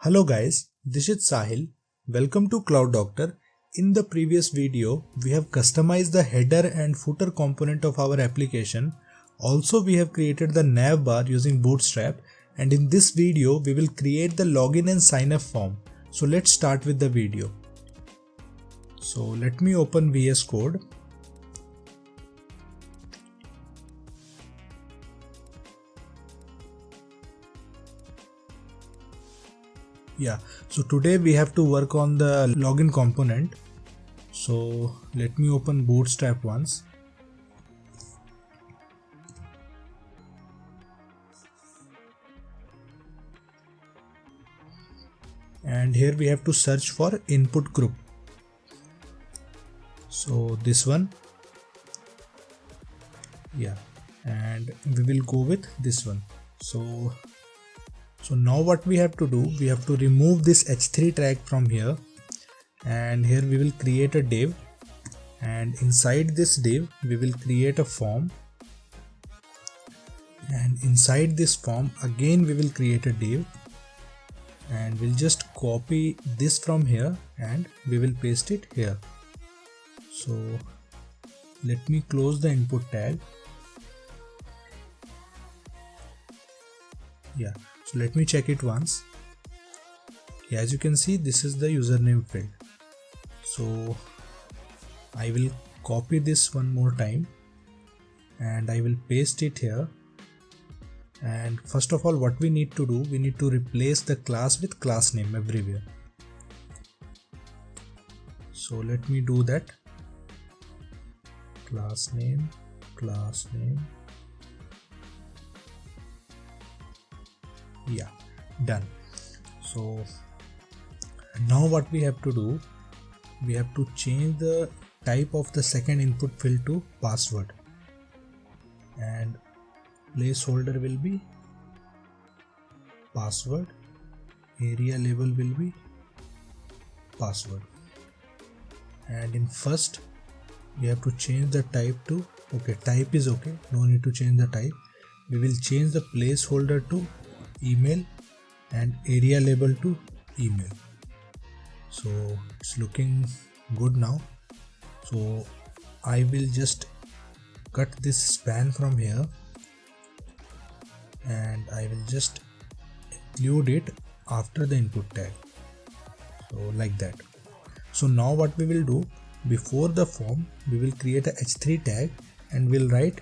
Hello guys, this is Sahil. Welcome to Cloud Doctor. In the previous video, we have customized the header and footer component of our application. Also, we have created the navbar using Bootstrap, and in this video, we will create the login and sign up form. So let's start with the video. So let me open VS Code. So today we have to work on the login component. So let me open Bootstrap once. And here we have to search for input group. So this one. And we will go with this one. So now what we have to do, we have to remove this h3 tag from here, and here we will create a div, and inside this div we will create a form, and inside this form again we will create a div, and we'll just copy this from here and we will paste it here. So let me close the input tag. So let me check it once. As you can see, this is the username field. So I will copy this one more time and I will paste it here. And first of all, what we need to do, we need to replace the class with class name everywhere. So let me do that. Class name. Done. So now what we have to do, we have to change the type of the second input field to password, and placeholder will be password, area label will be password, and in first we have to change the type to type is okay, no need to change the type. We will change the placeholder to email and area label to email. So it's looking good now. So I will just cut this span from here and I will just include it after the input tag. So like that. So now what we will do, before the form we will create a h3 tag and we'll write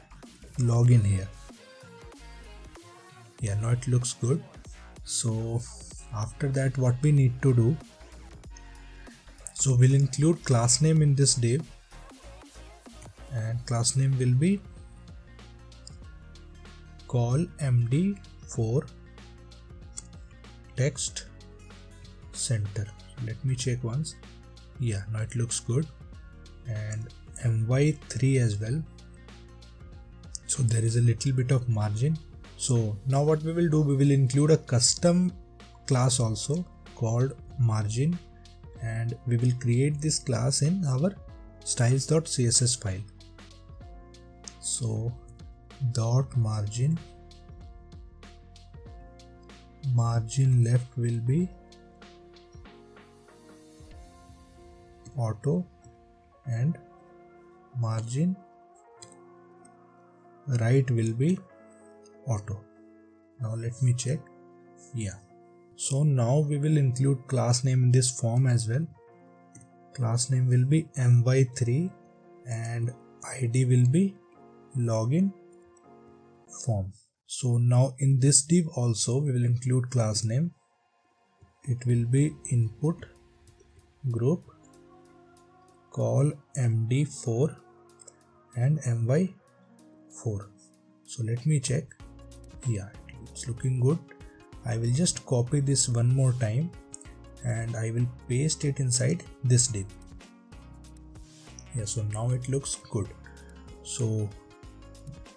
login here. Now it looks good. So after that, what we need to do, so we'll include class name in this div, and class name will be call md4 text center. Let me check once. Now it looks good, and my3 as well. So there is a little bit of margin. So now what we will do, we will include a custom class also called margin, and we will create this class in our styles.css file. So dot margin left will be auto and margin right will be auto. Now let me check. So now we will include class name in this form as well. Class name will be my3 and id will be login form. So now in this div also we will include class name. It will be input group call md4 and my4. So let me check. It's looking good. I will just copy this one more time and I will paste it inside this div. So now it looks good. So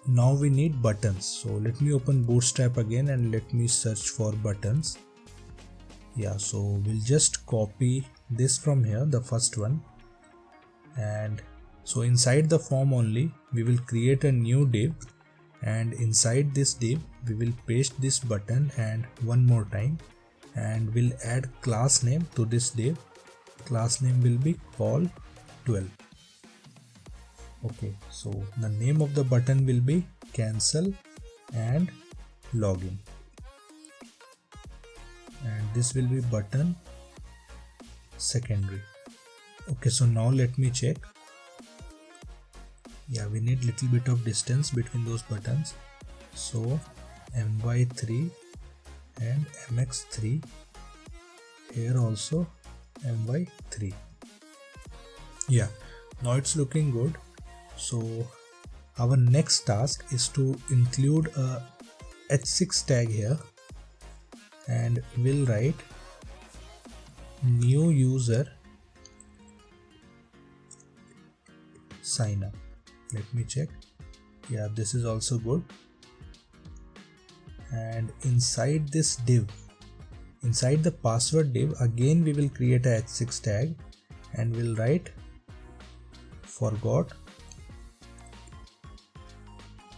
now we need buttons. So let me open Bootstrap again and let me search for buttons. So we'll just copy this from here, the first one, and so inside the form only we will create a new div, and inside this div we will paste this button and one more time, and we'll add class name to this div. Class name will be call 12. Okay, so the name of the button will be cancel and login, and this will be button secondary. Okay, so now let me check. Yeah, we need little bit of distance between those buttons, so my3 and mx3, here also my3. Yeah, now it's looking good. So our next task is to include a h6 tag here, and we'll write new user sign up. Let me check. Yeah, this is also good. And inside this div, inside the password div, again we will create a h6 tag and we'll write forgot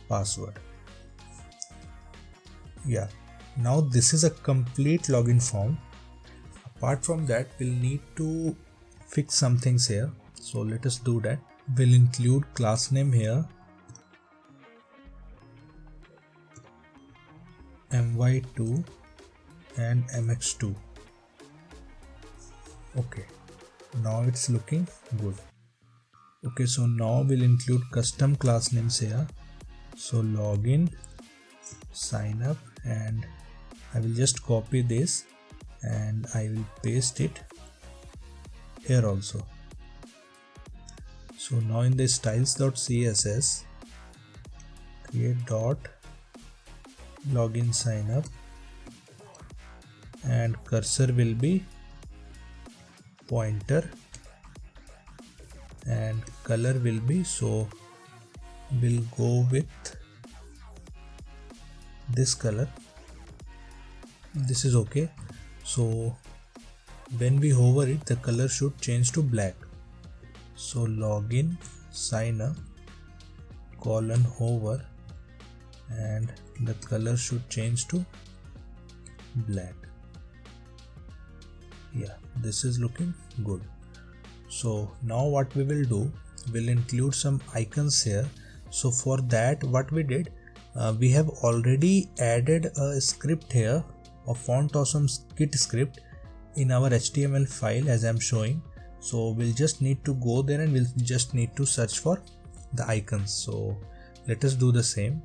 password. Yeah, now this is a complete login form. Apart from that, we'll need to fix some things here, so let us do that. We'll include class name here, my2 and mx2. Okay, now it's looking good. Okay, so now we'll include custom class names here, so login, sign up, and I will just copy this and I will paste it here also. So now in the styles.css, create dot login sign up, and cursor will be pointer and color will be, so we'll go with this color. This is okay. So when we hover it, the color should change to black. So login sign up colon hover, and the color should change to black. Yeah, this is looking good. So now what we will do, we'll include some icons here. So for that, what we did, we have already added a script here, a font awesome kit script in our HTML file as I'm showing. So we'll just need to go there and we'll just need to search for the icons. So let us do the same.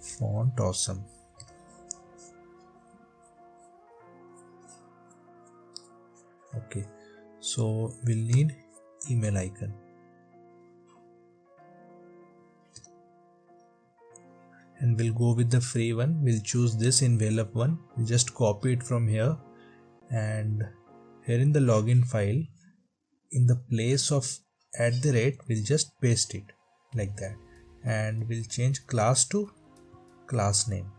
Font awesome. Okay, so we'll need email icon. And we'll go with the free one. We'll choose this envelope one. We'll just copy it from here, and here in the login file, in the place of @ we'll just paste it like that, and we'll change class to class name.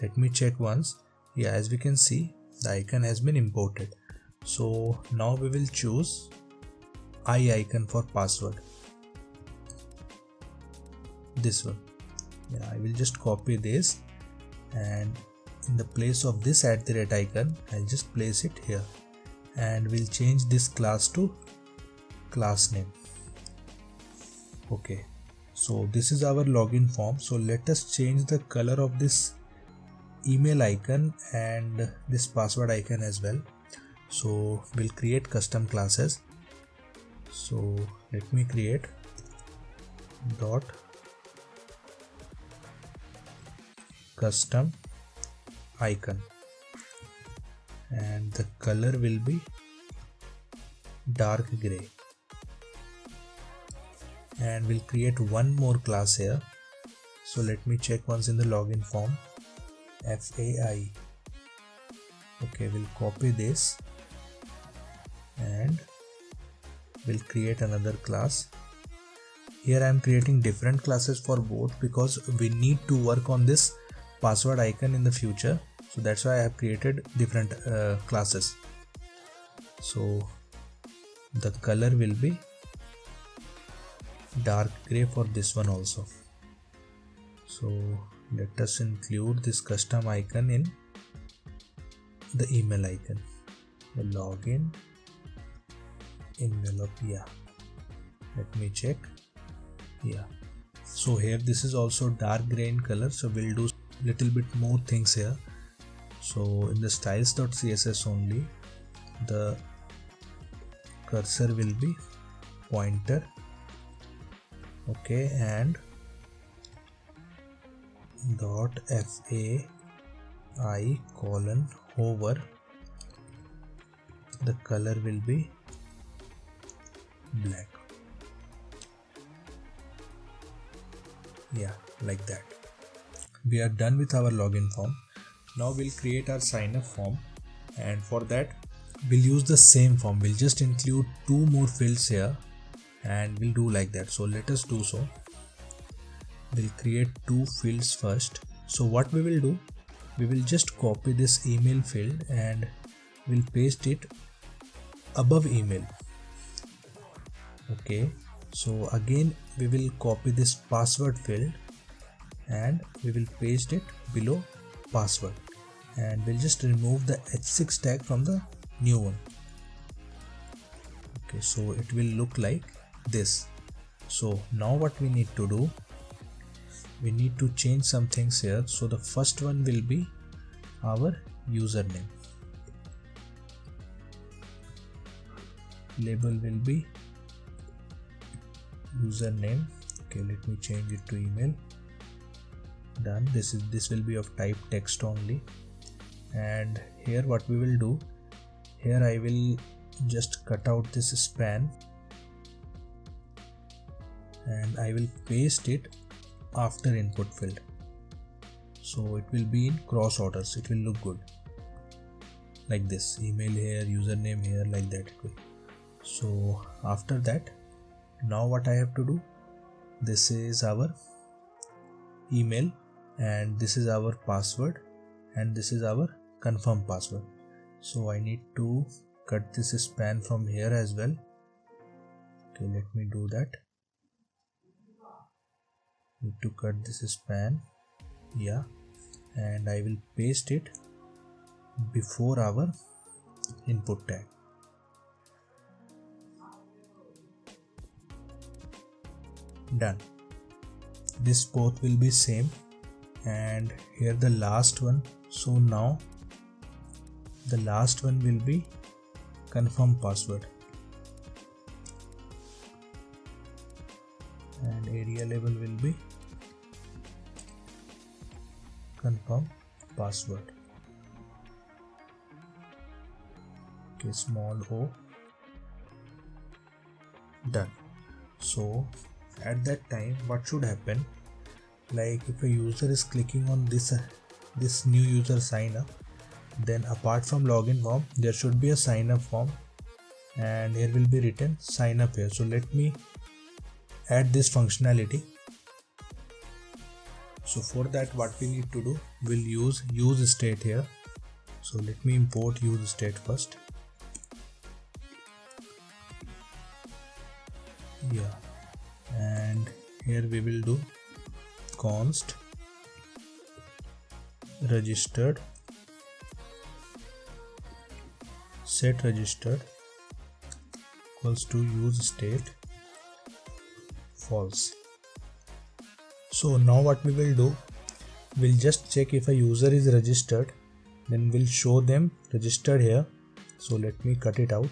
Let me check once. Yeah, as we can see, the icon has been imported. So now we will choose I icon for password, this one. Yeah, I will just copy this, and in the place of this @ icon, I'll just place it here, and we'll change this class to class name. Okay, so this is our login form. So let us change the color of this email icon and this password icon as well. So we'll create custom classes. So let me create dot custom icon, and the color will be dark gray, and we'll create one more class here. So let me check once in the login form, FAI. Okay, we'll copy this and we'll create another class. Here I am creating different classes for both because we need to work on this password icon in the future, so that's why I have created different classes. So the color will be dark gray for this one also. So let us include this custom icon in the email icon, the login envelope. Yeah, let me check. Yeah, so here this is also dark gray in color, so we'll do little bit more things here. So in the styles.css only, the cursor will be pointer, okay, and dot fai colon hover, the color will be black. Yeah, like that. We are done with our login form. Now we'll create our sign up form, and for that we'll use the same form. We'll just include 2 more fields here and we'll do like that. So let us do so. We'll create 2 fields first. So what we will do, we will just copy this email field and we'll paste it above email. Okay, so again we will copy this password field and we will paste it below password, and we'll just remove the h6 tag from the new one. Okay, so it will look like this. So now what we need to do, we need to change some things here. So the first one will be our username, label will be username. Okay, let me change it to email. Done. This will be of type text only, and here what we will do, here I will just cut out this span and I will paste it after input field, so it will be in cross orders. It will look good like this, email here, username here, like that. So after that, now what I have to do, this is our email and this is our password and this is our confirm password. So I need to cut this span from here as well. Okay, let me do that. Need to cut this span. Yeah, and I will paste it before our input tag. Done. This both will be same, and here the last one. So now the last one will be confirm password, and area label will be confirm password. Okay, small o. Done. So at that time, what should happen, like if a user is clicking on this new user sign up, then apart from login form there should be a sign up form, and here will be written sign up here. So let me add this functionality. So for that, what we need to do, we'll use state here. So let me import use state first. Yeah, and here we will do const registered set registered equals to use state false. So now what we will do, we'll just check if a user is registered, then we'll show them registered here. So let me cut it out,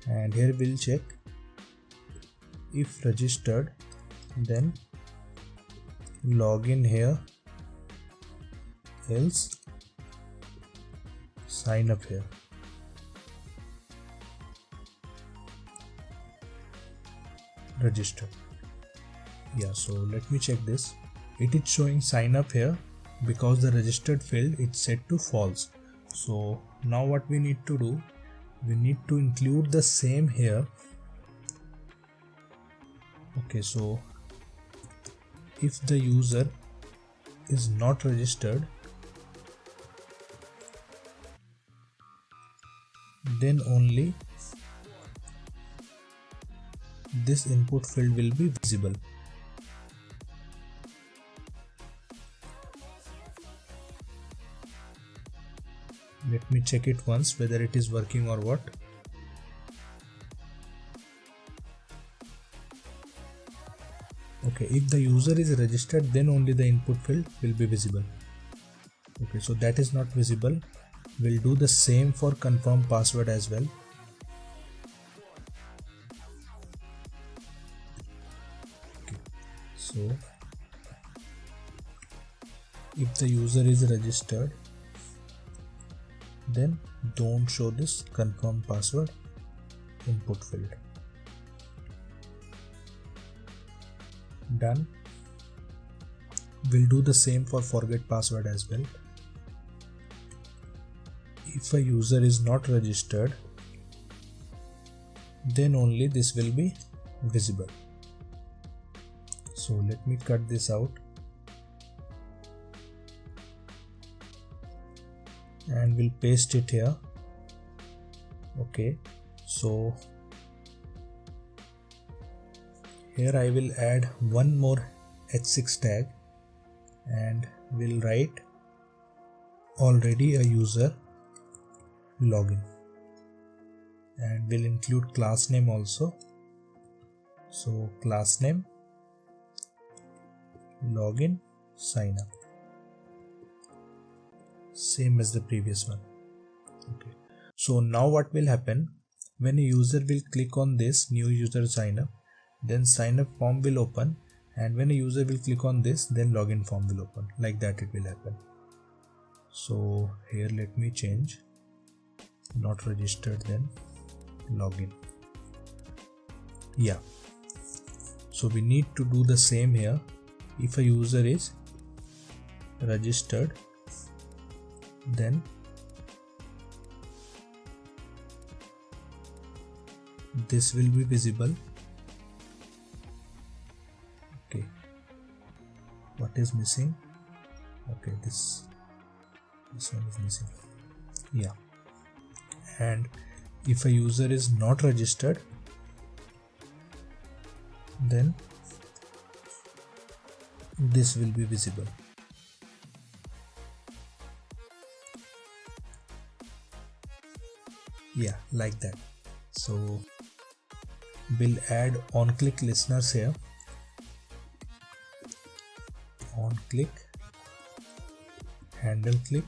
and here we'll check if registered, then login here, else sign up here. Register. Yeah, so let me check this. It is showing sign up here because the registered field is set to false. So now what we need to do, we need to include the same here. Okay, so if the user is not registered, then only this input field will be visible. Let me check it once whether it is working or what. Okay, if the user is registered, then only the input field will be visible. Okay, so that is not visible. We'll do the same for confirm password as well. Okay, so if the user is registered, then don't show this confirm password input field. Done. We'll do the same for forget password as well. If a user is not registered, then only this will be visible. So let me cut this out and we'll paste it here. Okay, so here I will add one more h6 tag and we'll write already a user login, and we'll include class name also. So class name login sign up, same as the previous one. Okay, so now what will happen, when a user will click on this new user sign up, then sign up form will open, and when a user will click on this, then login form will open. Like that it will happen. So here let me change not registered, then login. Yeah, so we need to do the same here. If a user is registered, then this will be visible. Okay, what is missing? Okay, this one is missing. Yeah, and if a user is not registered, then this will be visible. Yeah, like that. So we'll add on click listeners here. On click, handle click,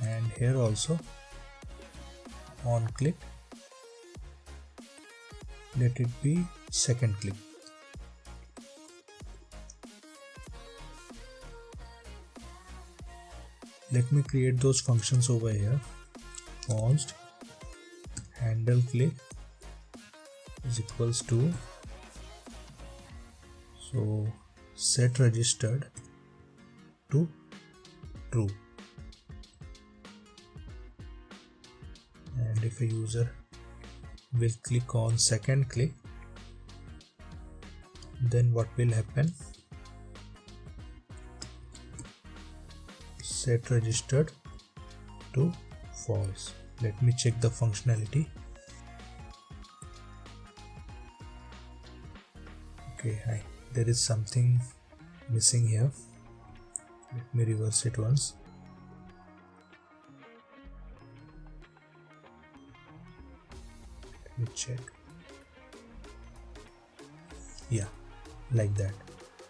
and here also on click, let it be second click. Let me create those functions over here. Const handle click is equals to, so set registered to true, and if a user will click on second click, then what will happen, set registered to false. Let me check the functionality. Okay, hi, there is something missing here. Let me reverse it once. Let me check. Yeah, like that.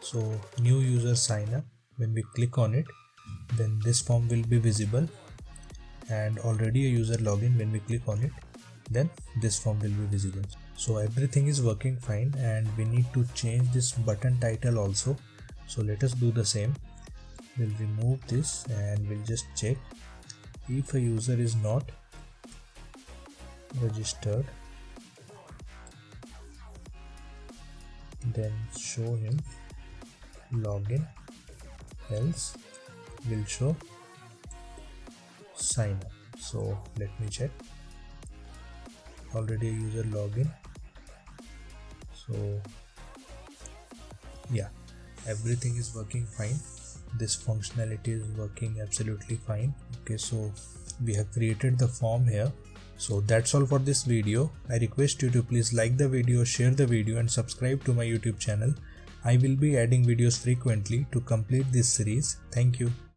So new user sign up, when we click on it, then this form will be visible, and already a user login, when we click on it, then this form will be visible. So everything is working fine, and we need to change this button title also. So let us do the same. We'll remove this and we'll just check if a user is not registered, then show him login, else will show sign up. So let me check. Already a user login. So yeah, everything is working fine. This functionality is working absolutely fine. Okay, so we have created the form here. So that's all for this video. I request you to please like the video, share the video, and subscribe to my YouTube channel. I will be adding videos frequently to complete this series. Thank you.